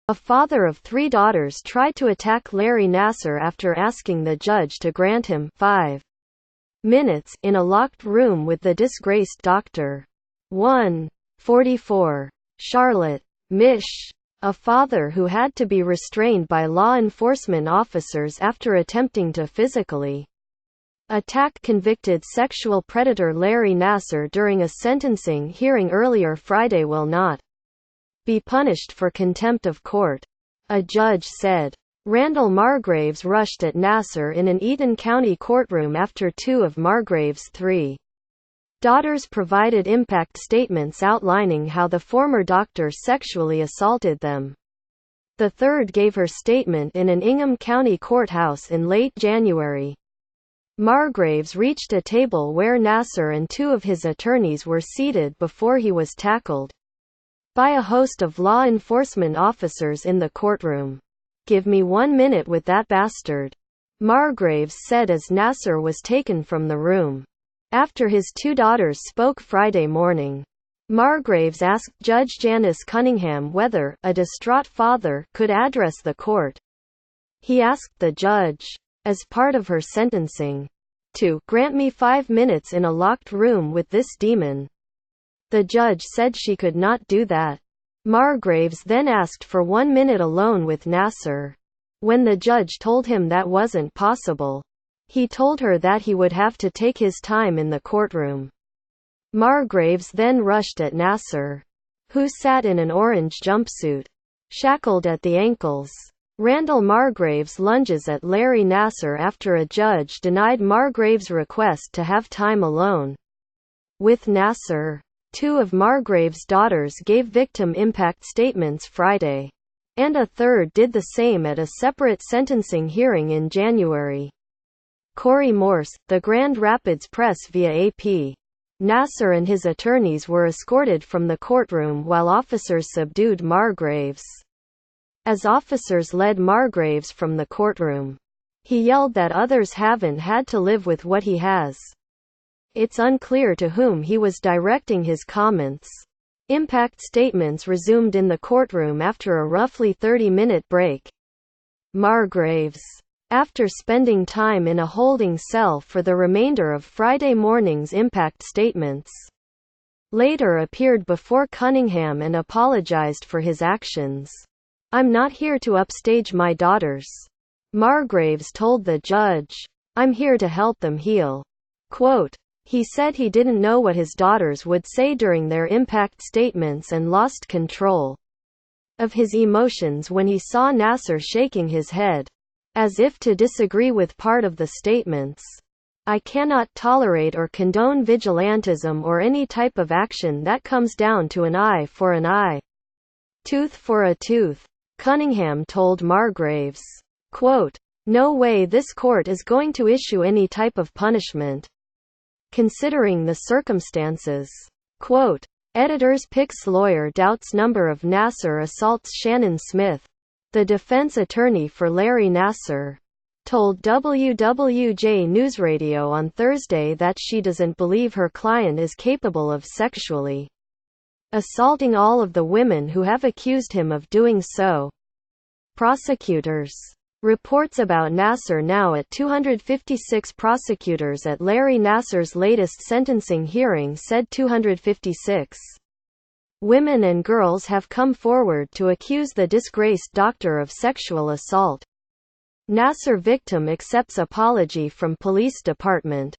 A father of 3 daughters tried to attack Larry Nassar after asking the judge to grant him 5 minutes in a locked room with the disgraced doctor. 1:44. Charlotte, Mich. A father who had to be restrained by law enforcement officers after attempting to physically attack convicted sexual predator Larry Nassar during a sentencing hearing earlier Friday will not be punished for contempt of court. A judge said. Randall Margraves rushed at Nassar in an Eaton County courtroom after 2 of Margraves' 3 daughters provided impact statements outlining how the former doctor sexually assaulted them. The third gave her statement in an Ingham County courthouse in late January. Margraves reached a table where Nassar and 2 of his attorneys were seated before he was tackled by a host of law enforcement officers in the courtroom. "Give me 1 minute with that bastard," Margraves said as Nassar was taken from the room. After his 2 daughters spoke Friday morning, Margraves asked Judge Janice Cunningham whether, a distraught father, could address the court. He asked the judge, as part of her sentencing, to "grant me 5 minutes in a locked room with this demon." The judge said she could not do that. Margraves then asked for 1 minute alone with Nassar. When the judge told him that wasn't possible, he told her that he would have to take his time in the courtroom. Margraves then rushed at Nassar, who sat in an orange jumpsuit, shackled at the ankles. Randall Margraves lunges at Larry Nassar after a judge denied Margraves' request to have time alone with Nassar. 2 of Margraves' daughters gave victim impact statements Friday, and a third did the same at a separate sentencing hearing in January. Corey Morse, the Grand Rapids Press via AP. Nassar and his attorneys were escorted from the courtroom while officers subdued Margraves. As officers led Margraves from the courtroom, he yelled that others haven't had to live with what he has. It's unclear to whom he was directing his comments. Impact statements resumed in the courtroom after a roughly 30-minute break. Margraves, after spending time in a holding cell for the remainder of Friday morning's impact statements, later appeared before Cunningham and apologized for his actions. "I'm not here to upstage my daughters," Margraves told the judge. "I'm here to help them heal." Quote, he said he didn't know what his daughters would say during their impact statements and lost control of his emotions when he saw Nassar shaking his head, as if to disagree with part of the statements. "I cannot tolerate or condone vigilantism or any type of action that comes down to an eye for an eye, tooth for a tooth," Cunningham told Margraves. Quote, "No way this court is going to issue any type of punishment, considering the circumstances." Quote, Editor's Picks lawyer doubts number of Nassar assaults. Shannon Smith, the defense attorney for Larry Nassar, told WWJ News Radio on Thursday that she doesn't believe her client is capable of sexually assaulting all of the women who have accused him of doing so. Prosecutors. Reports about Nassar now at 256. Prosecutors at Larry Nassar's latest sentencing hearing said 256 women and girls have come forward to accuse the disgraced doctor of sexual assault. Nassar victim accepts apology from police department.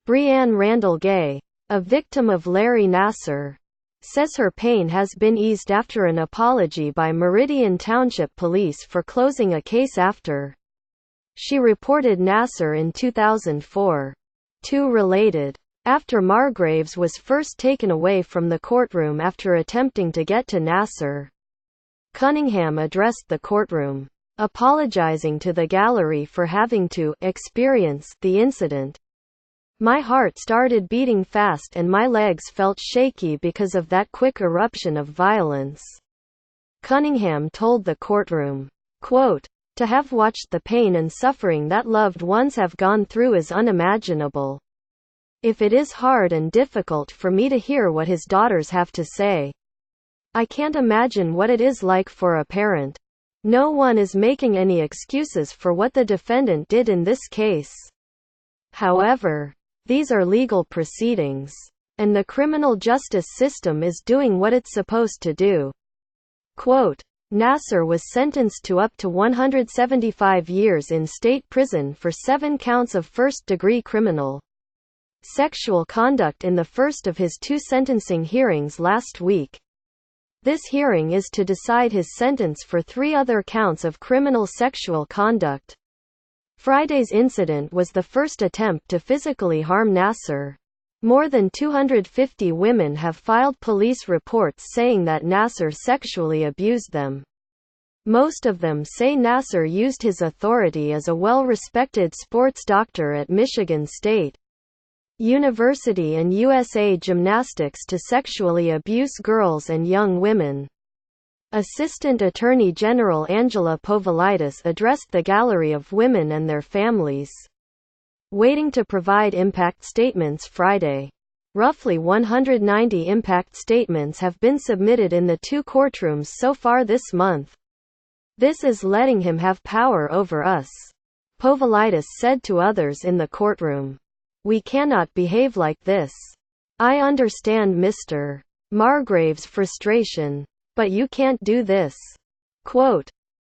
Breanne Randall Gay, a victim of Larry Nassar, says her pain has been eased after an apology by Meridian Township Police for closing a case after she reported Nassar in 2004. 2 related. After Margraves was first taken away from the courtroom after attempting to get to Nassar, Cunningham addressed the courtroom, apologizing to the gallery for having to experience the incident. "My heart started beating fast and my legs felt shaky because of that quick eruption of violence," Cunningham told the courtroom. Quote, "To have watched the pain and suffering that loved ones have gone through is unimaginable. If it is hard and difficult for me to hear what his daughters have to say, I can't imagine what it is like for a parent. No one is making any excuses for what the defendant did in this case. However, these are legal proceedings, and the criminal justice system is doing what it's supposed to do. Quote, Nassar was sentenced to up to 175 years in state prison for 7 counts of first-degree criminal sexual conduct in the first of his 2 sentencing hearings last week. This hearing is to decide his sentence for 3 other counts of criminal sexual conduct. Friday's incident was the first attempt to physically harm Nassar. More than 250 women have filed police reports saying that Nassar sexually abused them. Most of them say Nassar used his authority as a well-respected sports doctor at Michigan State University and USA Gymnastics to sexually abuse girls and young women. Assistant Attorney General Angela Povolitis addressed the gallery of women and their families waiting to provide impact statements Friday. Roughly 190 impact statements have been submitted in the 2 courtrooms so far this month. This is letting him have power over us, Povolitis said to others in the courtroom. We cannot behave like this. I understand Mr. Margrave's frustration, but you can't do this. Quote,